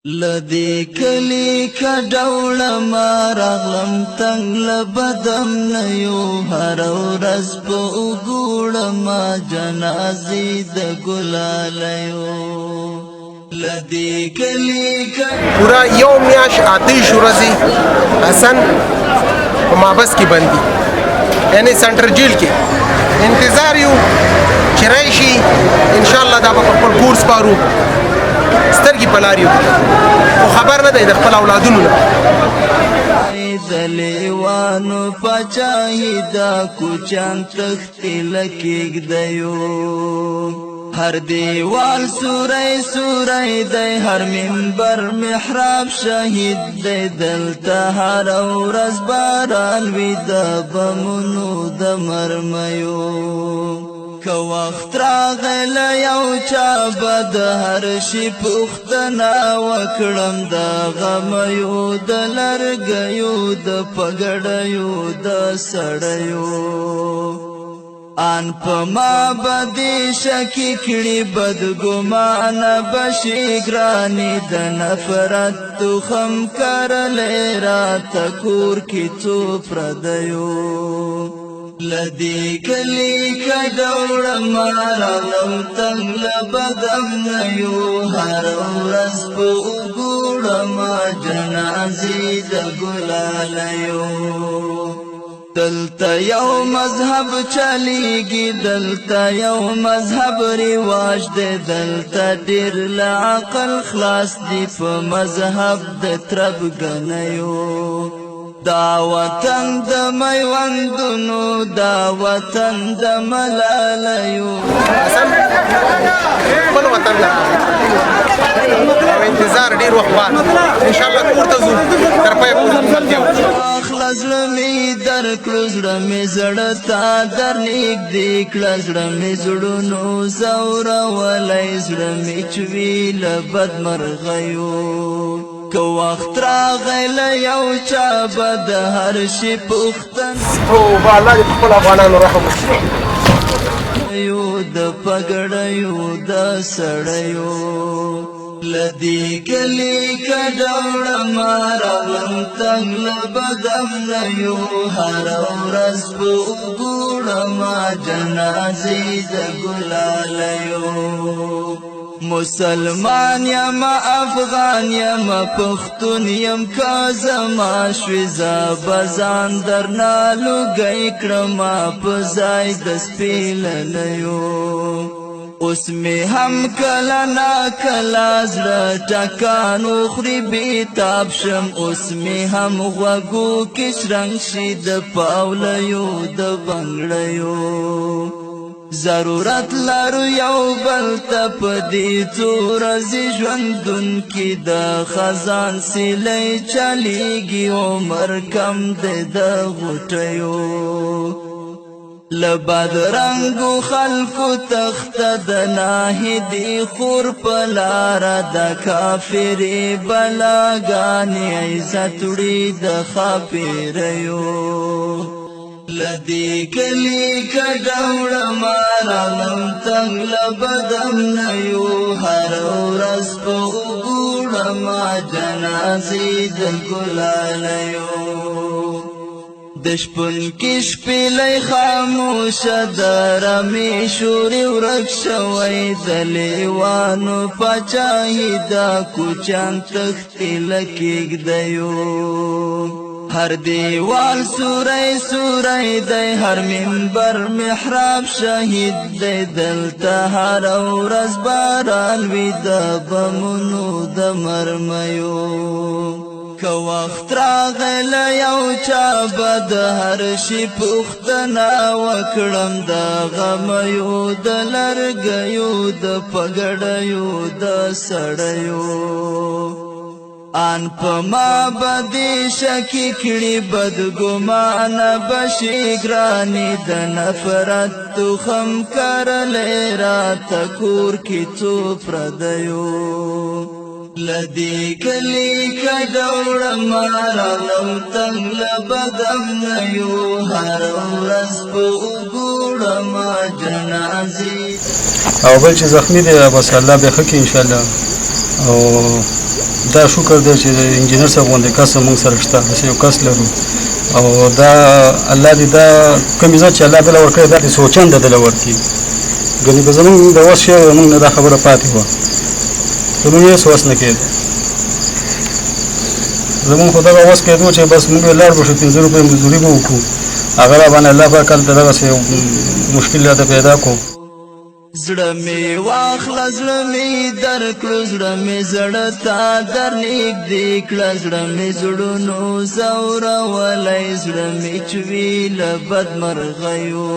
لدی کلی کډوړه ما راغلم تنگ لبدم نیو هر ورځ په وګوړه ما جنازې د ګلالیو لدی کلی پورا یو میاش آتش ورځي حسن په مابس کې بندي یعنی سنټر جیل کې انتظار یو چې راشي ان شاء الله دا په خپل کورس پارو سترګې پلاریو خو خبر نه دی د خپل اولادونو نه د لیوانو پچاهي دا کوچان تختی لکېږدیو هر دیوال سوری سوری دی هر منبر محراب شهید دی دلته هر ورځ باران وي د بمونو د مرمیو که وخت راغلی یو چا به د هر شي پوښتنه وکړم د غمیو د لرګیو د پګړیو د سړیو آن په ما بدې شکې کړي بدګمانه بشي ګرانې د نفرت تخم کرلی راته کور کې څو پردیو لدی کلی کډوړه ما راغلم تنگ لبدم نیو هر ورځ په وګوړه ما جنازې د ګلالیو دلته یو مذهب چلیږي دلته یو مذهب رواج دی دلته ډېر له عقل خلاص دي په مذهب د تربګنیو دا وطن د میوندونو دا وطن د ملالیو خپل وطن لا او انتظار ډیر وخت بعد ان شاء الله کور ته ځو تر پای پورې ملګرو اخلا زړه مې درکړو زړه مې زړه ته درنږدې کړه زړه مې زړونو ځورولی زړه مې چې وي له بدمرغیو که وخت راغلی یو چا به د هر شي پوښتنه توبه الله دې خپل افغانانو رحم وکړي د پګړیو د سړیو لدی کلی کډوړه ما راغلم تنگ لبدم نیو هر ورځ په وګوړه ما جنازې د ګلالیو مسلمان یم افغان یم پښتون یم که زما شوې زه به ځان درنه لوګی کړمه په ځای د سپېلنیو اوس مې هم کله ناکله زړه ټکان وخوري بېتاب شم اوس مې هم غوږو کې شرنګ شي د پاولیو د بنګړیو ضرورت لرو یو بل ته په دې څو ورځې ژوندون کې د خزان سیلی چلیږي عمر کم دی د غوټیو له بدرنګو خلکو تخته د ناهدي خور په لاره د کافرې بلاګانې عزت وړي د ښاپېریو لدی کلی کډوړه ما راغلم تنگ لبدم نیو هر ورځ په وګوړه ما جنازې د ګلالیو د شپون کې شپېلی خاموشه د رمې شورې ورک شوی د لیوانو پاچاهي دا کوچیان تښتې له کېږدیو هر دیوال سوری سوری دی هر منبر محراب شهید دی دلته هر ورځ باران وي د بمونو د مرمیو که وخت راغلی یو چا به د هر شي پوښتنه وکړم د غمیو د لرګیو د پګړیو د سړیو آن په ما بدې شکې کړي بدګمانه بشي ګرانې د نفرت تخم کرلی راته کور کې څو پردیو لدی کلی کډوړه ما راغلم تنگ لبدم نیو هر ورځ په وګوړه ما جنازې او بل چې زخمی دی بس الله به ښه کړي انشاءالله او دا شکر دی چې د انجینر صاحب غوندې کس موږ سره شته داسې یو کس لرو او دا الله دې دا کوم عزت چې الله دله ورکړی دا دې سوچنده دله ورکړي ګنې که زموږ د وس شی موږ نه دا خبره پاتې وه زموږ هېڅ وس نه کېده زموږ خو دغه وس کېدو چې بس موږ لاړ به شو 500 روپۍ مزدوري به وکړو هغه را باندې الله پاک هلته دغسې مشکل راته پیدا کړو زړه مې واخله زړه مې درکړو زړه مې زړه ته در نږدې کړه زړه مې زړونو ځورولی زړه مې چې وي له بدمرغیو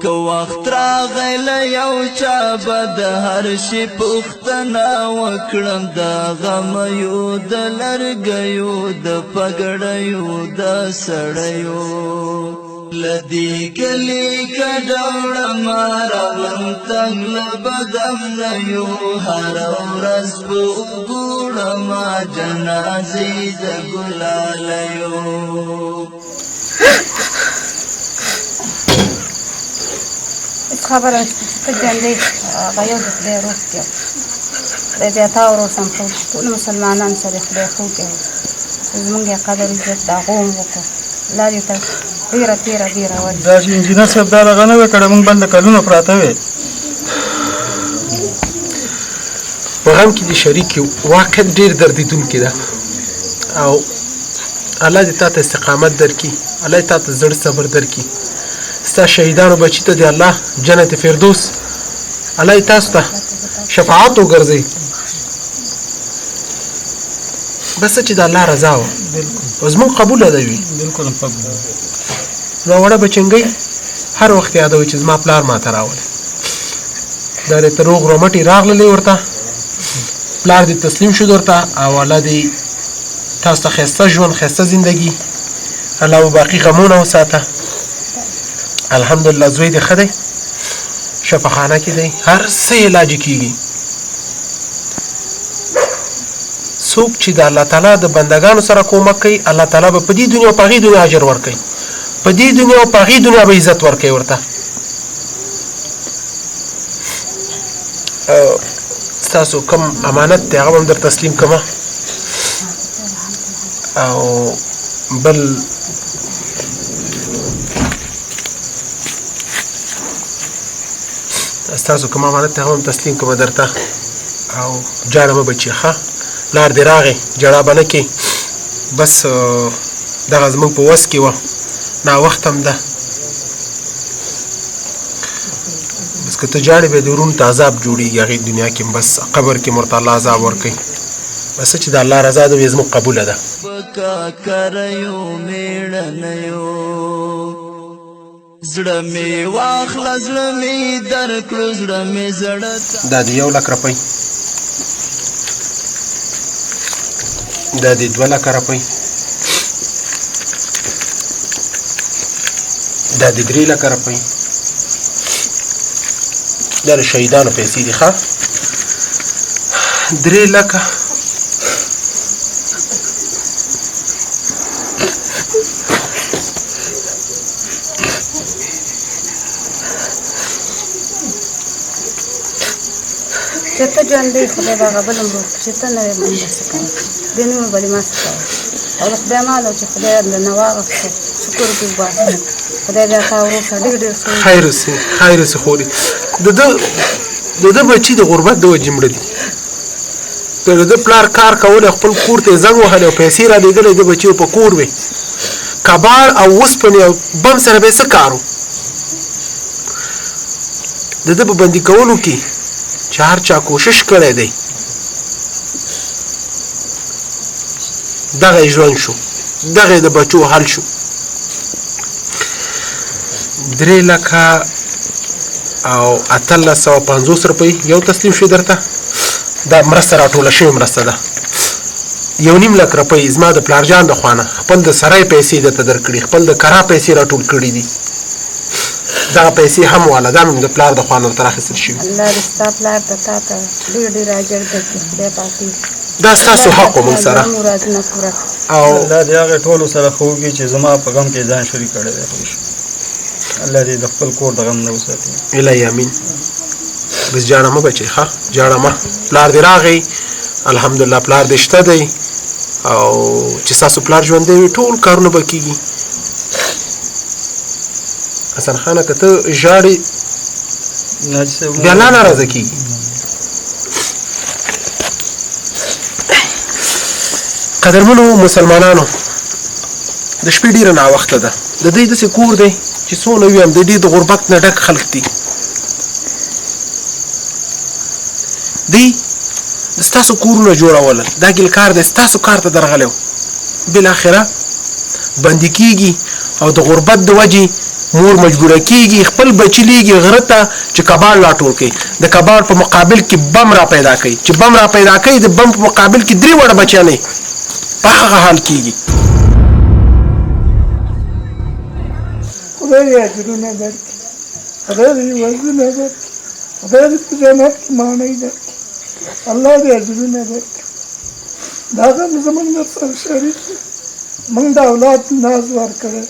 که وخت راغی له یو چا به د هر شي پوښتنه وکړم د غمیو د لرګیو د پګړیو د سړیو لدی کلی کډوړم راغلم تنګ له بدم نه یو هره ورځ به وګورم جنازې د ګلالیو خبره ته ژوندی هغه یو د خدای روح کې خدای دې تا وروسم خو ټول مسلمانان سره خدای خو کې زمونږ یې قدر عزت د هغو هم وکړو الله دې ته ډېره تېره ډېره ورکړي دا چې انجینر صاحب دا دغه نه وی کړی موږ بل د کلونه پراته وې په غم کې دې شریک یو واقع ډېر دردیدونکې ده او الله دې تا ته استقامت درکړي الله دې تا ته زړه صبر درکړي ستا شهیدانو بچي ته دې الله جنت فردوس الله دې تاسو ته شفاعت وګرځوي بس چې د الله رضا وه او زمونږ قبوله ده وي بلکل نو وړه بچنګۍ هر وخت یادوي چې زما پلار ما ته راولی دا دې ته روغ رومټې راغللی ورته پلار دې تسلیم شو درته او الله دې تاسو ته ښایسته ژوند ښایسته زندګي الله به باقي غمونه وساته الحمدلله زوی دې ښه دی شفاخانه کې دی هر څه علاج کېږي څوک چې د الله تعالی د بندګانو سره کومک کوي الله تعالی به په دې دنیا او په هغې دنیا اجر ورکوي په دې دنیا او په هغې دنیا به عزت ورکوي ورته ستاسو کوم امانت دی هغه به هم در تسلیم کړمه او بل ستاسو کوم امانت دی هغه هم تسلیم کړمه درته او جاړه مه بچي ښه لار دې راغی جړا به نه کې بس دغه زموږ په وس کې وه ناوخت هم ده بس که ته جاړې به د ورونو ته عذاب جوړېږي هغې دنیا کې بس قبر کې ورته الله عذاب ورکوي بس چې د الله رضا ده زموږ قبوله ده زړه مې واخله زړه مې درکړو زړه مې زړه دا د 1 لک روپۍ دا د 2 لکه روپۍ دا د 3 لکه روپۍ دا د شهیدانو پیسې دي ښه 3 لکه چې ته ژوندی خدای به هغه بل هم روغ چې ته نه وې من به څه کوې دې نه به دې ما څه کوه او د خدای مال او چې خدای درنه واغېسته شکر دې وباسه خدای دې تا وروسته ډېر ډېر خیر اوسې خورې د ده بچي د غربت د وجې مړه دي د ده پلار کار کولی خپل کور ته یې زنګ وهلی او پیسې را لېږلی د بچي په کور وې کباړ او اوسپنې او بم سره به یې څه کار و د ده په بندي کولو کې چې هر چا کوشش کړی دی دغه یې ژوند شو دغه یې د بچو حل شو 3 لکه او 1850 روپۍ یو تسلیم شوي درته دا مرسته راټوله شوې مرسته ده 1.5 لک روپۍ زما د پلارجان د خوانه خپل د سرای پیسې درته درکړي خپل د کرا پیسې راټول کړي دي دغه پیسې هم والا دا مې د پلار د خوانه ورته راخیستل شوي الله دې ستا پلار ته تا ته ډېر ډېر اجر درکړي خدای پاک دا ستاسو حق و موږ سره مرادونه پوره او الله دې هغې ټولو سره ښه وکړي چې زما په غم کې ځان شریک کړی دی الله دې د خپل کور د غم نه وساتي الهي امین بس جاړه مه بچئ ښه جاړه مه پلار دې راغی الحمدلله پلار دې شته دی او چې ستاسو پلار ژوندی وي ټول کارونه به کېږي. حسن خانه که ته ژاړې بیا لا ناراضه کېږي. قدرمنو مسلمانانو د شپې ډېره ناوخته ده. د دوی داسې کور دی چې څونه ووایم د ډېر د غربت نه ډک خلک دي. دوی د ستاسو کورونه جوړول، دا ګل کار دی ستاسو کار ته درغلی و، بالاخره بندي کېږي او د غربت د وجې مور مجبوره کېږي خپل بچي لیږي غره ته چې کباړ راټول کوي. د کباړ په مقابل کې بم را پیدا کوي، چې بم را پیدا کوي د بم په مقابل کې 3 وړه بچیانې په هغه حال کېږي. خدای دې اجرونه درکړي، خدای دې وزرونه درکړي، خدای دې په جنت کې ماڼۍ درکړي، الله دې اجرونه درکړي. دا غم زموږ در سره شریک دی. موږ د اولاد ناز ورکړی،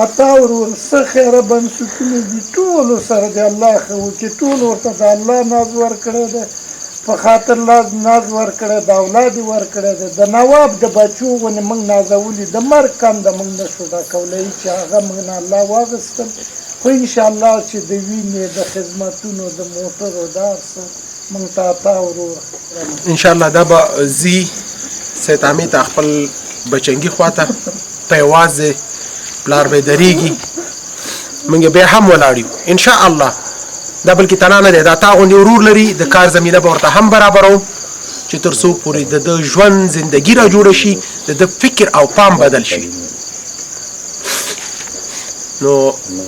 عطا ورور څه خیره بنسټونه دي ټولو سره د الله ښه وکړي، ټول ورته د الله ناز ورکړی دی، په خاطر ناز ورکړی، د اولاد یې ورکړی دی. د نواب د بچو غوندې موږ نازولي، د مرګ کنده موږ نه شو ډکولی چې هغه موږ نه الله واغېستل. خو انشاءالله چې د وینې د خدمتونو د موټرو د هر څه موږ ته عطا ورور انشاءالله دا به ځي سید عامې ته خپل بچنګي خواته په یوازې پلار به درېږي، موږ بیا هم ولاړ یو انشاءالله. دا بلکې تنها نه دی، دا تا غوندې ورور لري، د کار زمینه به ورته هم برابروم چې تر څو پورې د ده ژوند زندګي را جوړه شي، د ده فکر او پام بدل شي. نو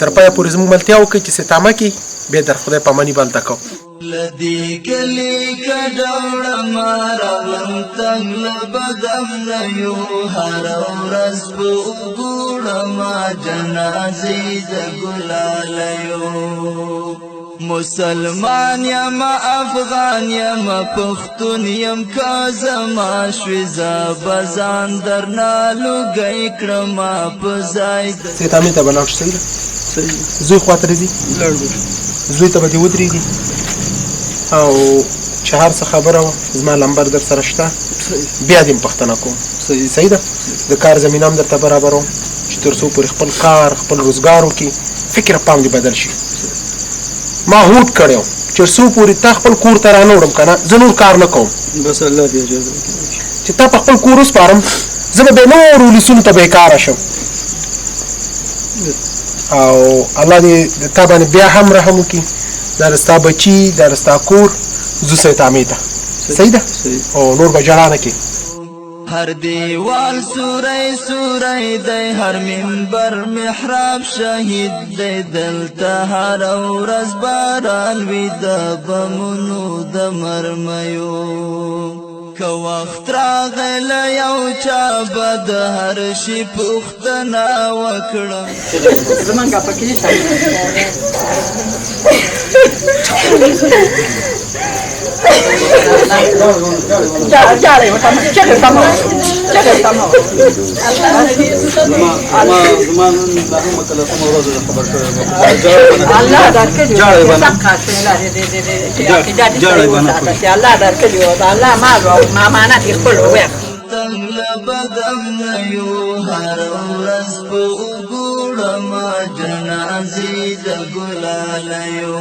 تر پایه پورې زموږ ملتیا وکړئ چې ستامه کې بیا در خدای پاماني بلته کوم. لدی کلی کډوړه مارغم تنګ بدم نه یو هر ورځ په وګوړه ما جنازې د ګلالیو. مسلمان یم افغان یم پښتون یم که زما شوې زه به ځان درنه لوګی کړمه په ځای سید عامې ته به لاړ شو. صحیح ده، زوی خوا ته راځي، زوی ته به دې ودرېږي او چې هر څه خبره وه زما لمبر در سره شته، بیا دې پوښتنه کوم. صحیح ده، د کار زمینه هم درته برابروم چې تر څو پورې خپل کار خپل روزګار وکړي، فکر پام دې بدل شي. ما هوډ کړی و چې څو پورې تا خپل کور ته رانه وړم که نه زه نور کار نه کوم، بس الله دې اجازه وکړي چې تا په خپل کور وسپارم، زه به بیا نورو ولسونو ته بېکاره شم. او الله دې د تا باندې بیا هم رحم وکړي. دا ستا بچي، دا ستا کور، زو سید عامې ته. صحیح ده، او نور به ژړا نه کړي. هر دیوال سوری سوری دی، هر منبر محراب شهید دی، دلته هر ورځ باران وي د بمونو د مرمیو. که وخت راغی له یو چا به د هر شي پوښتنه وکړم. تنګ له بدم نه یو هر ورځ په وګوړه ما جنازې د ګلالیو.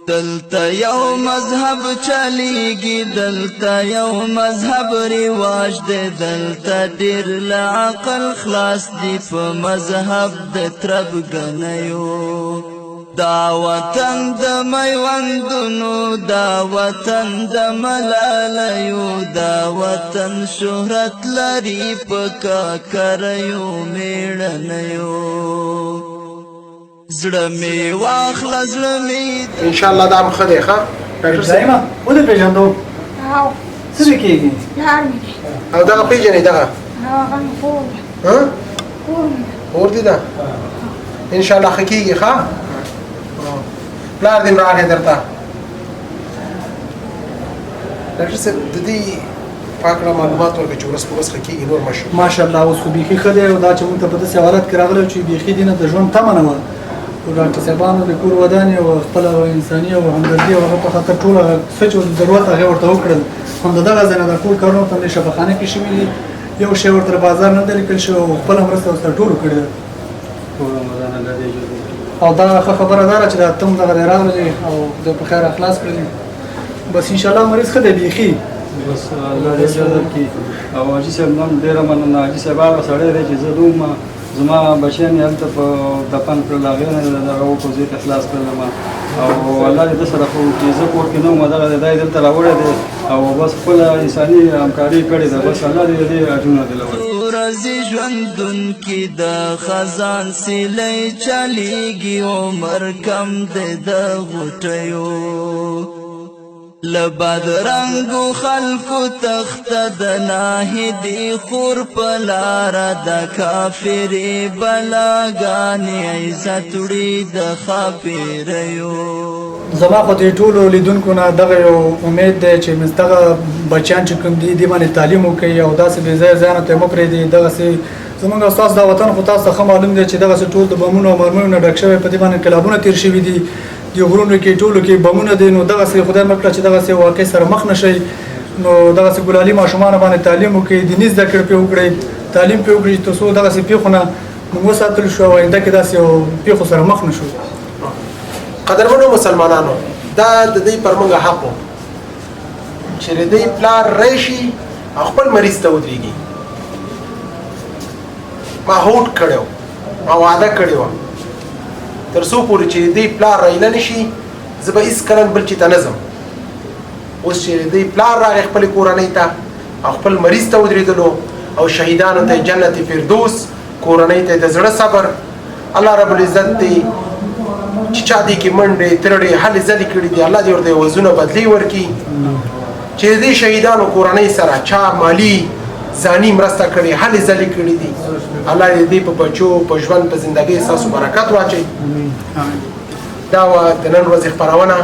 دلته یو مذهب چلیږي، دلته یو مذهب رواج دی، دلته ډېر له عقل خلاص دي په مذهب د تربګنیو. دا وطن د میوندونو، دا وطن د ملالیو، دا وطن شهرت لري په کاکریو میړنیو. زړه مې واخله زړه مې انشاءالله دا هم ښه دی. ښه ډاکټر صاحب ودې پېژندو څه دې کېږي؟ او دغه پېژنې دغه کور دي ده انشاءالله ښه کېږي. ښه پلار دې هم راغی درته. ډاکټر صاحب د دې پاک کړه معلومات ورکړه چې ورځ په ورځ ښه کېږي، نور ماشاءالله اوس خو بیخي ښه دی. او دا چې موږ ته په داسې حالت کې راغلی چې بیخي دې نه د ژوند تمه نه وه، ډاکټر صاحبانو د کور ودانې او خپله انساني او همدردي او هغه په خاطر ټوله څه چې ضرورت هغه ورته وکړل. هم د دغه ځای نه د ټول کارونه ورته د شفاخانه کې شوي دي. یو شی ورته بازار نه دی لیکل شوی او خپله مرسته ورسره ټولو کړې ده. او دا ښه خبره ده چې دا تم دغه دی راغلی او خدای په خیر خلاص کړي. بس انشاءالله مریض ښه دی بیخي. بس الله دې اجر درکړي. او حاجي صاحب نن ډېره مننه. حاجي صاحب هغه سړی دی چې زه دوم زما بچیان یې هلته په دفن کړل، هغې نه دغه وکړو زه یې خلاص کړلم او الله دې ده سره خو چې زه کور کې نه وم دغه دی دا یې دلته راوړی دی او بس خپله انساني همکاري کړې ده. بس الله دې دې اجرونه دې لوري. ورځې ژوندون کې د خزان سیلی چلیږي، عمر کم دی د غوټیو له بدرنګو خلکو تخته د ناهدي خور په لاره د کافرې بلاګانې عزت وړي د ښاپیریو. زما خو دې ټولو لیدونکو نه دغه یو امید دی چې مس دغه بچیان چې کوم دي دې باندې تعلیم وکړي او داسې بې ځایه ځایونو ته یې مه پرېږدي. دغسې زموږ او ستاسو دا وطن خو تاسو ته ښه معلوم دی چې دغسې ټول د بمونو او مرمیو نه ډک شوی، په دې باندې انقلابونه تېر شوي دي، دې غرونو کې ټولو کې بمونه دي. نو دغسې خدای مه کړه چې دغسې واقع سره مخ نه شئ. نو دغسې ګلالي ماشومانو باندې تعلیم وکړئ، دیني زده کړې پرې وکړئ، تعلیم پرې وکړئ تر څو دغسې پیښو نه موږ وساتل شو او آینده کې داسې یو پیښو سره مخ نه شو. قدرمنو مسلمانانو، دا د دوی پر موږ حق و چې د دوی پلار راشي او خپل مریض ته ودرېږي. ما هوډ کړی او وعده کړې وه تر څو پورې چې د دوی پلار رایله نه شي زه به هېڅکله بل چي ته نه ځم. اوس چې د دوی پلار راغی خپلې کورنۍ ته او خپل مریض ته ودرېدلو او شهیدانو ته جنت فردوس، کورنۍ ته د زړه صبر، الله رب العزت دی چې چا دې کې منډې ترړې هلې ځلې کړي دي الله دې ورته وزونه بدلې ورکړي. چې دې شهیدانو کورنۍ سره چا مالي ځاني مرسته کړې هلې ځلې کړي دي الله دې په بچو په ژوند په زندګۍ ستاسو برکت واچوي. دا وه د نن ورځې خپرونه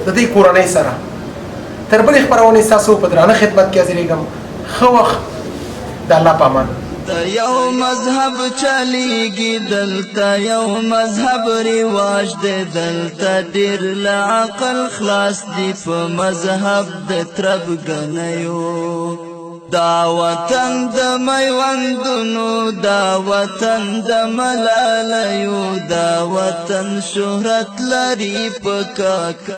د دې کورنۍ سره. تر بلې خپرونې ستاسو په درانه خدمت کې حاضرېږم. ښه وخت، د الله په امان. د یو مذهب چلیږي دلته، یو مذهب رواج دی دلته، ډېر له عقل خلاص دي په مذهب د تربګنیو. دا وطن د میوندونو، دا وطن د ملالیو، دا وطن شهرت لري په کاکا